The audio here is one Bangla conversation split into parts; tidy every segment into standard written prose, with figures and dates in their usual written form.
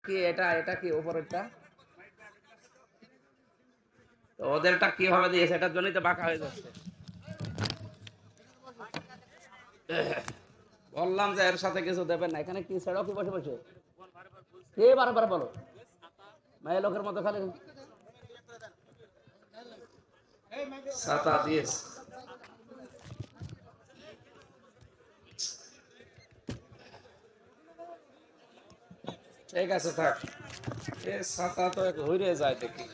কি এটা এটা কি উপরেরটা? তো ওদেরটা কিভাবে দিয়েছে? এটার জন্যই তো বাঁকা হয়ে যাচ্ছে। বললাম যে এর সাথে কিছু দেবেন না। এখানে কি ছেড়ো কি বসে বসে কে বারবার বলো মায়ের লোকের মতো খালি ছাতা দিয়েছে। ঠিক আছে থাক, এ ছাতা তো ঘুরে যায় দেখি।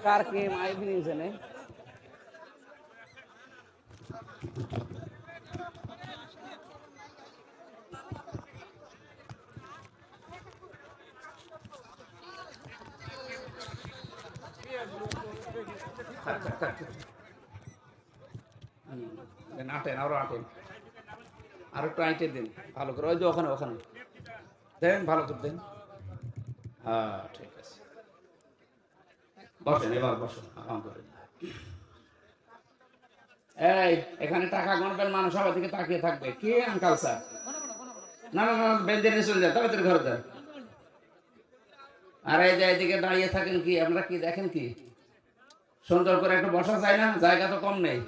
কার কি মাই দিয়েছে নে আটেন আরো আটেন আর একটু আইটে দিন ভালো করে। ওই যে ওখানে ওখানে দেন, ভালো করে দেন। হ্যাঁ ঠিক আছে, বসেন এবার বসেন আলহামদুলিল্লাহ। এই এখানে টাকা গণবেন, মানুষ সবার দিকে তাকিয়ে থাকবে। কি আঙ্কাল স্যার? না না না, বেঞ্চে নিয়ে চলে যান, তবে তোর ঘরে দেন। আর এই যে এদিকে দাঁড়িয়ে থাকেন কি আপনারা? কি দেখেন কি? সুন্দর করে একটু বসা যায় না? জায়গা তো কম নেই।